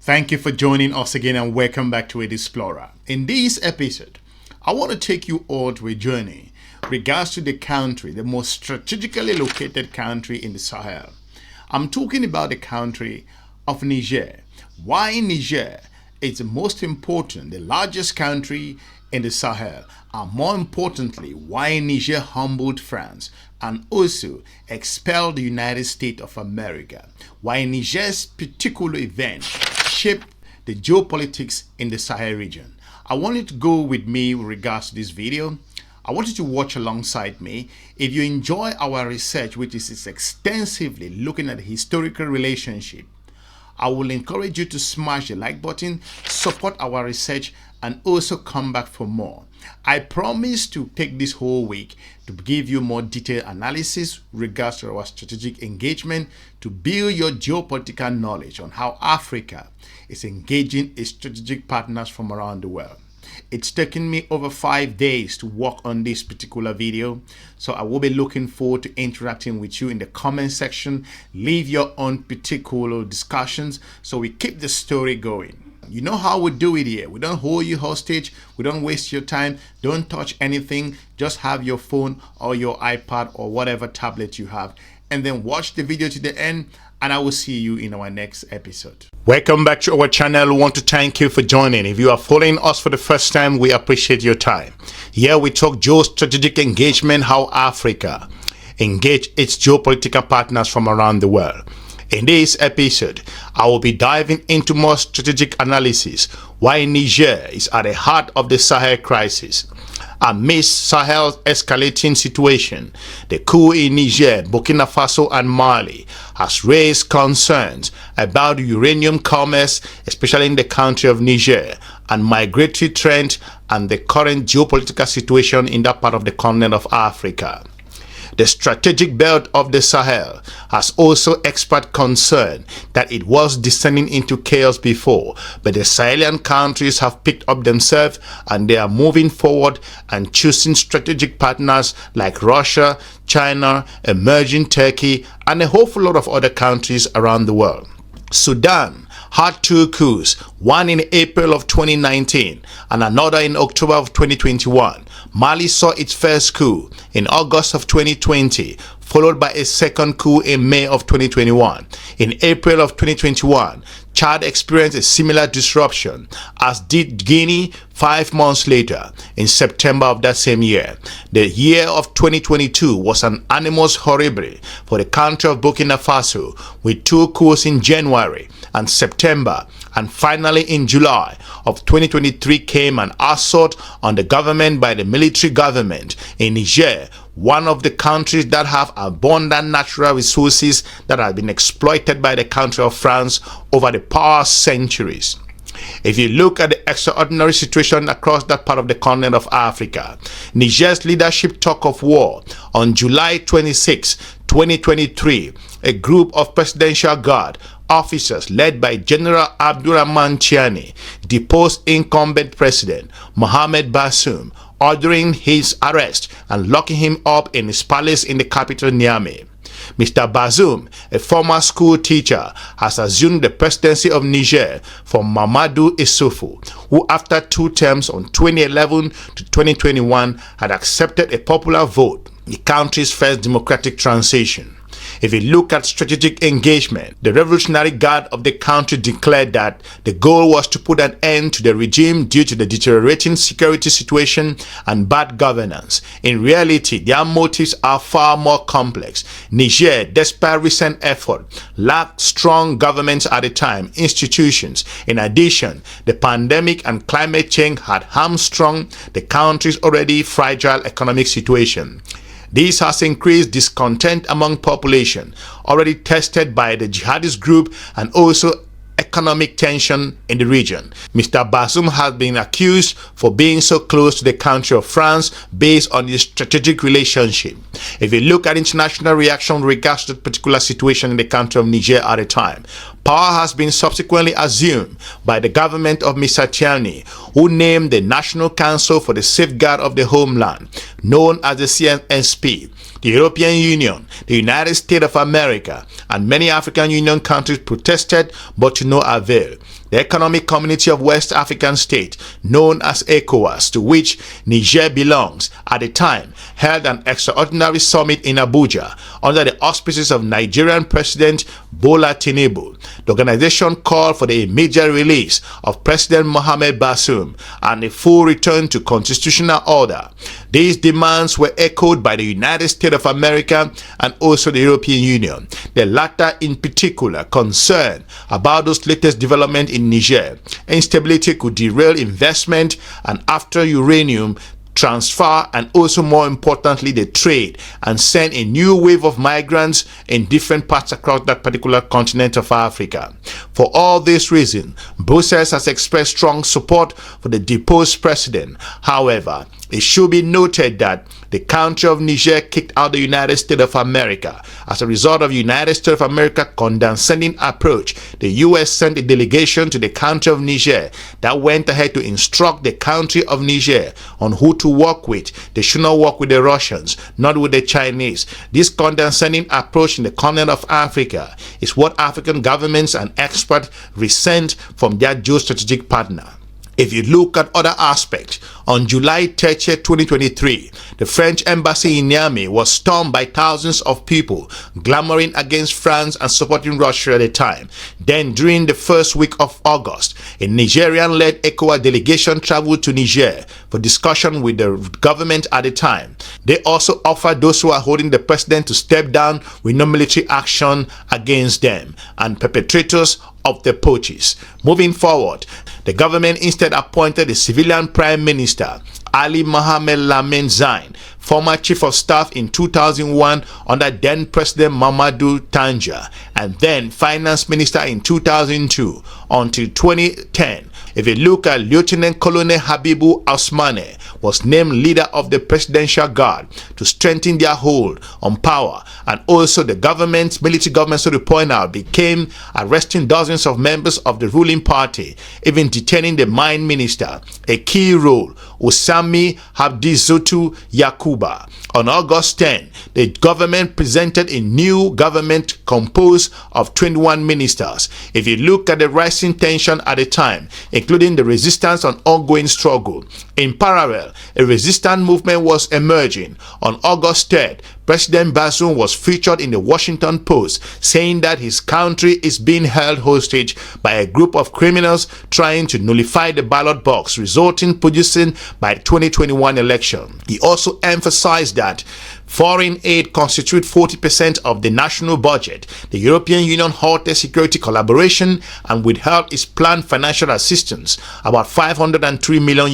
Thank you for joining us again and welcome back to EDUSPLORER. In this episode, I want to take you all to a journey regards to the country, the most strategically located country in the Sahel. I'm talking about the country of Niger. Why Niger is the most important, the largest country in the Sahel, and more importantly, why Niger humbled France and also expelled the United States of America. Why Niger's particular event shaped the geopolitics in the Sahel region. I want you to go with me with regards to this video. I want you to watch alongside me. If you enjoy our research, which is extensively looking at the historical relationship, I will encourage you to smash the like button, support our research, and also come back for more. I promise to take this whole week to give you more detailed analysis regards to our strategic engagement to build your geopolitical knowledge on how Africa is engaging its strategic partners from around the world. It's taken me over 5 days to work on this particular video, so I will be looking forward to interacting with you in the comment section. Leave your own particular discussions so we keep the story going. You know how we do it here. We don't hold you hostage. We don't waste your time. Don't touch anything. Just have your phone or your iPad or whatever tablet you have, and then watch the video to the end, and I will see you in our next episode. Welcome back to our channel. We want to thank you for joining. If you are following us for the first time, we appreciate your time. Here we talk geostrategic engagement, how Africa engage its geopolitical partners from around the world. In this episode, I will be diving into more strategic analysis why Niger is at the heart of the Sahel crisis. Amidst Sahel's escalating situation, the coup in Niger, Burkina Faso and Mali has raised concerns about uranium commerce, especially in the country of Niger, and migratory trend and the current geopolitical situation in that part of the continent of Africa. The strategic belt of the Sahel has also expressed concern that it was descending into chaos before, but the Sahelian countries have picked up themselves and they are moving forward and choosing strategic partners like Russia, China, emerging Turkey, and a whole lot of other countries around the world. Sudan had two coups, one in April of 2019 and another in October of 2021. Mali saw its first coup in August of 2020, followed by a second coup in May of 2021. In April of 2021, Chad experienced a similar disruption, as did Guinea 5 months later, in September of that same year. The year of 2022 was an animus horribilis for the country of Burkina Faso, with two coups in January and September, and finally in July of 2023 came an assault on the government by the military government in Niger, one of the countries that have abundant natural resources that have been exploited by the country of France over the past centuries. If you look at the extraordinary situation across that part of the continent of Africa, Niger's leadership talk of war on July 26, 2023, a group of presidential guard officers led by General Abdurrahman Chiani deposed incumbent president Mohamed Bazoum, ordering his arrest and locking him up in his palace in the capital Niamey. Mr. Bazoum, a former school teacher, has assumed the presidency of Niger from Mamadou Issoufou, who after 2 terms on 2011 to 2021 had accepted a popular vote, the country's first democratic transition. If you look at strategic engagement, the Revolutionary Guard of the country declared that the goal was to put an end to the regime due to the deteriorating security situation and bad governance. In reality, their motives are far more complex. Niger, despite recent effort, lacked strong governments at the time, institutions. In addition, the pandemic and climate change had hamstrung the country's already fragile economic situation. This has increased discontent among population, already tested by the jihadist group, and also economic tension in the region. Mr. Bazoum has been accused for being so close to the country of France based on his strategic relationship. If you look at international reaction in regards to the particular situation in the country of Niger at the time, power has been subsequently assumed by the government of Mr. Chiani, who named the National Council for the Safeguard of the Homeland, known as the CNSP. The European Union, the United States of America, and many African Union countries protested, but to no avail. the Economic Community of West African States, known as Ecowas, to which Niger belongs, at the time held an extraordinary summit in Abuja under the auspices of Nigerian President Bola Tinubu. The organization called for the immediate release of President Mohamed Bazoum and a full return to constitutional order. These demands were echoed by the United States of America and also the European Union, the latter in particular concerned about those latest developments in Niger. Instability could derail investment and after uranium transfer and also more importantly the trade, and send a new wave of migrants in different parts across that particular continent of Africa. For all this reason, Brussels has expressed strong support for the deposed president. However, it should be noted that the country of Niger kicked out the United States of America. As a result of United States of America condescending approach, the U.S. sent a delegation to the country of Niger that went ahead to instruct the country of Niger on who to work with. They should not work with the Russians, not with the Chinese. This condescending approach in the continent of Africa is what African governments and experts resent from their geostrategic partner. If you look at other aspects, on July 30, 2023, the French embassy in Niamey was stormed by thousands of people clamoring against France and supporting Russia at the time. Then, during the first week of August, a Nigerian-led ECOWAS delegation traveled to Niger for discussion with the government at the time. They also offered those who are holding the president to step down with no military action against them and perpetrators of the putsch. Moving forward, the government instead appointed a civilian prime minister, Ali Mohamed Lamin Zain, former chief of staff in 2001 under then President Mamadou Tanja, and then finance minister in 2002 until 2010. If you look at Lieutenant Colonel Habibu Osmane was named leader of the Presidential Guard to strengthen their hold on power, and also the military government, so to point out, became arresting dozens of members of the ruling party, even detaining the mine minister, a key role, Osami Habdizutu Yakuba. On August 10, the government presented a new government composed of 21 ministers. If you look at the rising tension at the time, including the resistance and ongoing struggle, in parallel, a resistance movement was emerging. On August 3rd, President Bazoum was featured in the Washington Post saying that his country is being held hostage by a group of criminals trying to nullify the ballot box, producing by the 2021 election. He also emphasized that foreign aid constitutes 40% of the national budget. The European Union halted security collaboration and withheld its planned financial assistance, about $503 million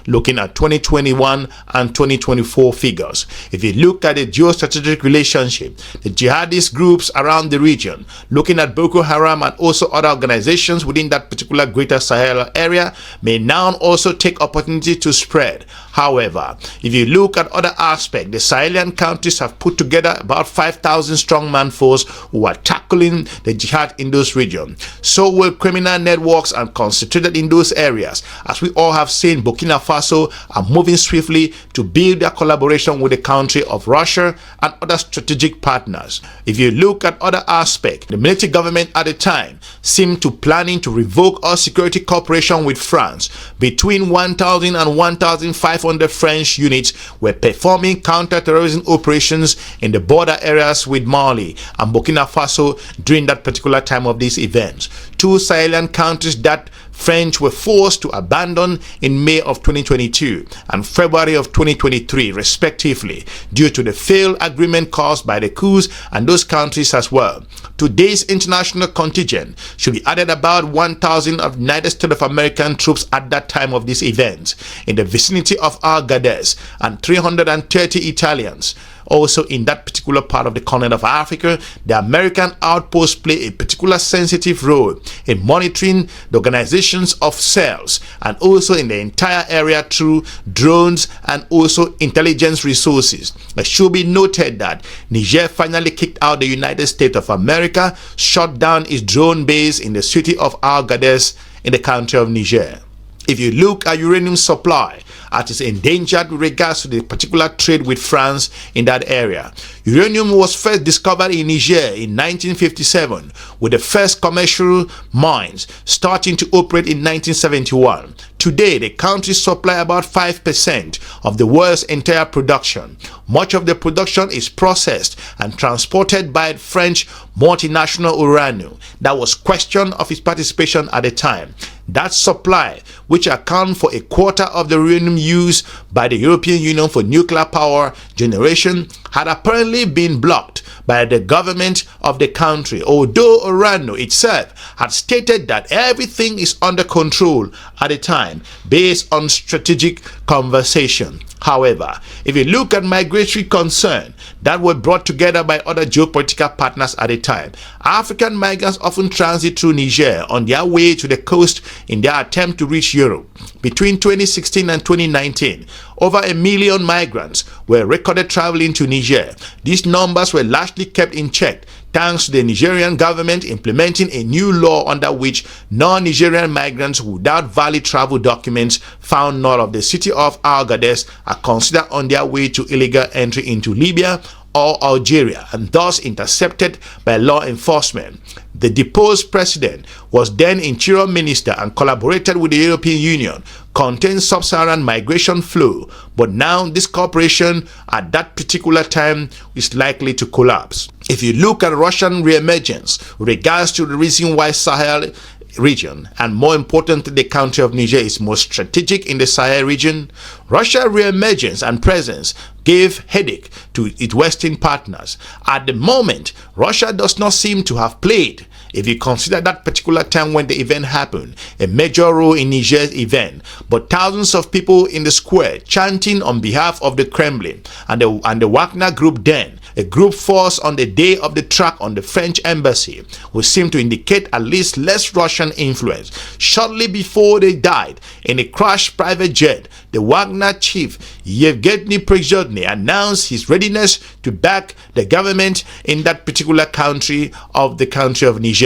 looking at 2021 and 2024 figures. If you look at the geostrategic relationship, the jihadist groups around the region, looking at Boko Haram and also other organizations within that particular greater Sahel area, may now also take opportunity to spread. However, if you look at other aspects, the Sahelian countries have put together about 5,000 strongman force who are tackling the jihad in those regions. So will criminal networks and concentrated in those areas. As we all have seen, Burkina Faso are moving swiftly to build their collaboration with the country of Russia and other strategic partners. If you look at other aspects, the military government at the time seemed to planning to revoke all security cooperation with France. Between 1,000 and 1,500 French units were performing counter-terrorism operations in the border areas with Mali and Burkina Faso during that particular time of these events. Two Sahelian countries that French were forced to abandon in May of 2022 and February of 2023 respectively due to the failed agreement caused by the coups and those countries as well. Today's international contingent should be added about 1,000 of United States of American troops at that time of these events in the vicinity of Agadez and 330 Italians. Also in that particular part of the continent of Africa, the American outposts play a particular sensitive role in monitoring the organizations of cells and also in the entire area through drones and also intelligence resources. It should be noted that Niger finally kicked out the United States of America, shut down its drone base in the city of Agadez in the country of Niger. If you look at uranium supply, it is endangered with regards to the particular trade with France in that area. Uranium was first discovered in Niger in 1957, with the first commercial mines starting to operate in 1971. Today, the country supplies about 5% of the world's entire production. Much of the production is processed and transported by French multinational Uranium that was questioned of its participation at the time. That supply, which accounts for a quarter of the uranium used by the European Union for nuclear power generation, had apparently been blocked by the government of the country, although Uranium itself had stated that everything is under control at the time based on strategic conversation. However, if you look at migratory concerns that were brought together by other geopolitical partners at the time, African migrants often transit through Niger on their way to the coast in their attempt to reach Europe. Between 2016 and 2019, over 1 million migrants were recorded traveling to Niger. These numbers were largely kept in check thanks to the Nigerian government implementing a new law under which non-Nigerian migrants without valid travel documents found north of the city of Agadez are considered on their way to illegal entry into Libya or Algeria and thus intercepted by law enforcement. The deposed president was then Interior Minister and collaborated with the European Union, contained sub-Saharan migration flow, but now this cooperation at that particular time is likely to collapse. If you look at Russian re-emergence with regards to the reason why Sahel region, and more importantly the country of Niger, is more strategic in the Sahel region, Russia's re-emergence and presence gave headache to its Western partners. At the moment, Russia does not seem to have played, if you consider that particular time when the event happened, a major role in Niger's event, but thousands of people in the square chanting on behalf of the Kremlin and the Wagner group, then a group force on the day of the track on the French embassy, would seem to indicate at least less Russian influence. Shortly before they died in a crashed private jet, the Wagner chief Yevgeny Prigozhin announced his readiness to back the government in that particular country of Niger.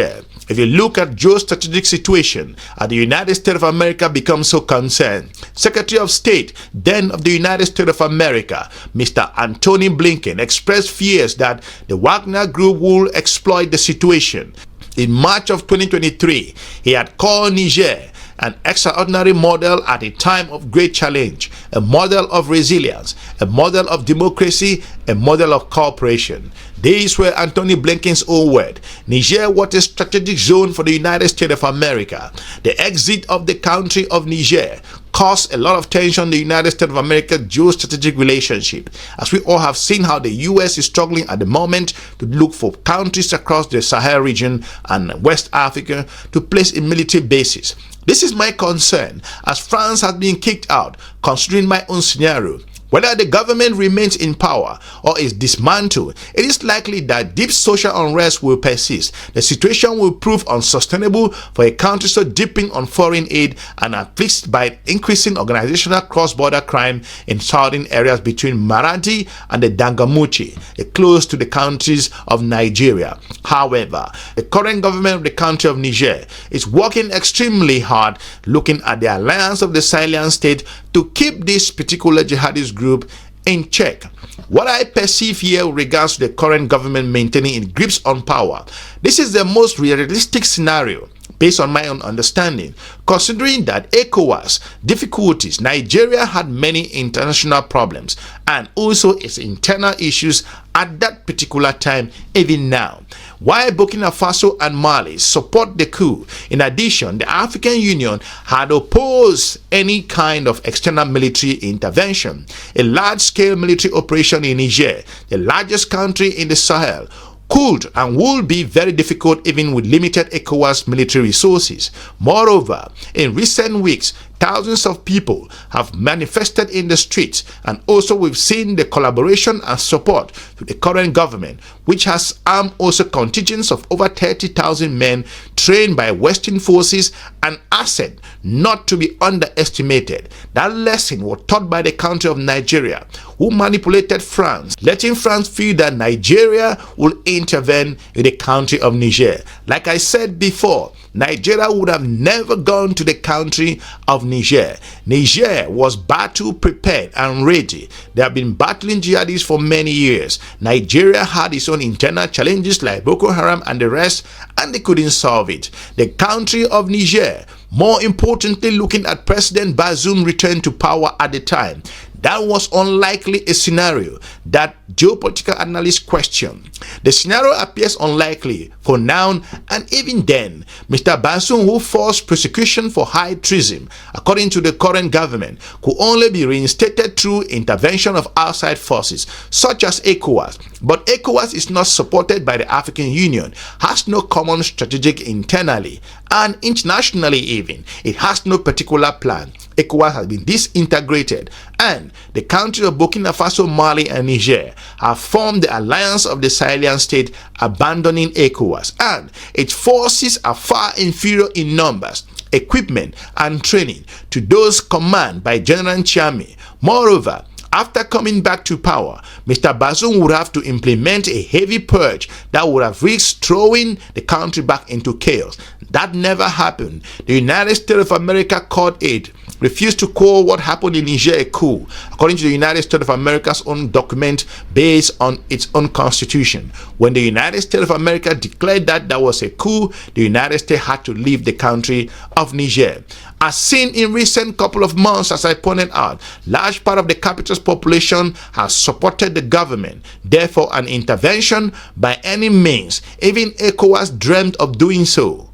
If you look at geostrategic situation, the United States of America becomes so concerned. Secretary of State then of the United States of America, Mr. Antony Blinken, expressed fears that the Wagner group will exploit the situation. In March of 2023, he had called Niger an extraordinary model at a time of great challenge, a model of resilience, a model of democracy, a model of cooperation. These were Antony Blinken's own words. Niger was a strategic zone for the United States of America. The exit of the country of Niger caused a lot of tension in the United States of America geostrategic relationship, as we all have seen how the US is struggling at the moment to look for countries across the Sahel region and West Africa to place in military bases. This is my concern, as France has been kicked out, considering my own scenario. Whether the government remains in power or is dismantled, it is likely that deep social unrest will persist. The situation will prove unsustainable for a country so dependent on foreign aid and afflicted by increasing organizational cross-border crime in southern areas between Maradi and the Dangamuchi, close to the countries of Nigeria. However, the current government of the country of Niger is working extremely hard, looking at the Alliance of the Sahel state to keep this particular jihadist group in check. What I perceive here with regards to the current government maintaining its grips on power, this is the most realistic scenario based on my own understanding, considering that Ecowas difficulties, Nigeria had many international problems and also its internal issues at that particular time, even now. While Burkina Faso and Mali support the coup, in addition, the African Union had opposed any kind of external military intervention. A large-scale military operation in Niger, the largest country in the Sahel, could and will be very difficult even with limited ECOWAS military resources. Moreover, in recent weeks, thousands of people have manifested in the streets, and also we've seen the collaboration and support to the current government, which has armed also contingents of over 30,000 men trained by Western forces, an asset not to be underestimated. That lesson was taught by the country of Nigeria, who manipulated France, letting France feel that Nigeria will intervene in the country of Niger. Like I said before, Nigeria would have never gone to the country of Niger. Niger was battle prepared and ready. They have been battling jihadists for many years. Nigeria had its own internal challenges like Boko Haram and the rest, and they couldn't solve it. The country of Niger, more importantly, looking at President Bazoum return to power at the time, that was unlikely a scenario that geopolitical analysts question. The scenario appears unlikely for now, and even then, Mr. Bazoum, who forced prosecution for high treason, according to the current government, could only be reinstated through intervention of outside forces, such as Ecowas. But Ecowas is not supported by the African Union, has no common strategic internally, and internationally even, it has no particular plan. ECOWAS has been disintegrated, and the countries of Burkina Faso, Mali, and Niger have formed the Alliance of the Sahelian State, abandoning ECOWAS, and its forces are far inferior in numbers, equipment, and training to those commanded by General Niamey. Moreover, after coming back to power, Mr. Bazoum would have to implement a heavy purge that would have risked throwing the country back into chaos. That never happened. The United States of America called it, refused to call what happened in Niger a coup, according to the United States of America's own document based on its own constitution. When the United States of America declared that that was a coup, the United States had to leave the country of Niger. As seen in recent couple of months, as I pointed out, large part of the capital's population has supported the government. Therefore, an intervention by any means, even ECOWAS dreamt of doing so,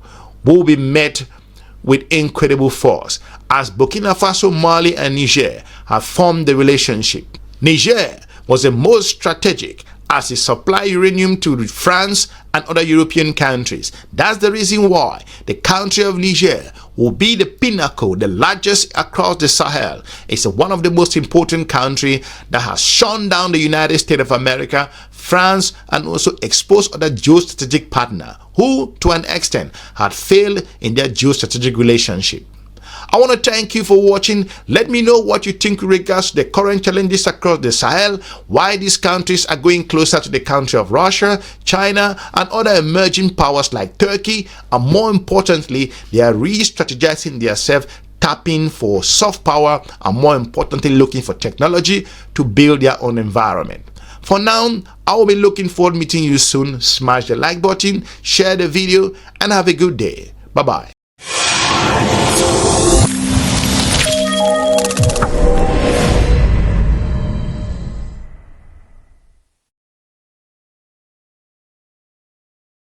will be met with incredible force, as Burkina Faso, Mali, and Niger have formed the relationship. Niger was the most strategic, as it supplied uranium to France and other European countries. That's the reason why the country of Niger will be the pinnacle, the largest across the Sahel. It's one of the most important countries that has shone down the United States of America, France, and also exposed other geostrategic partners who, to an extent, had failed in their geostrategic relationship. I want to thank you for watching. Let me know what you think with regards to the current challenges across the Sahel, why these countries are going closer to the country of Russia, China, and other emerging powers like Turkey, and more importantly, they are re-strategizing themselves, tapping for soft power, and more importantly, looking for technology to build their own environment. For now, I will be looking forward to meeting you soon. Smash the like button, share the video, and have a good day. Bye-bye.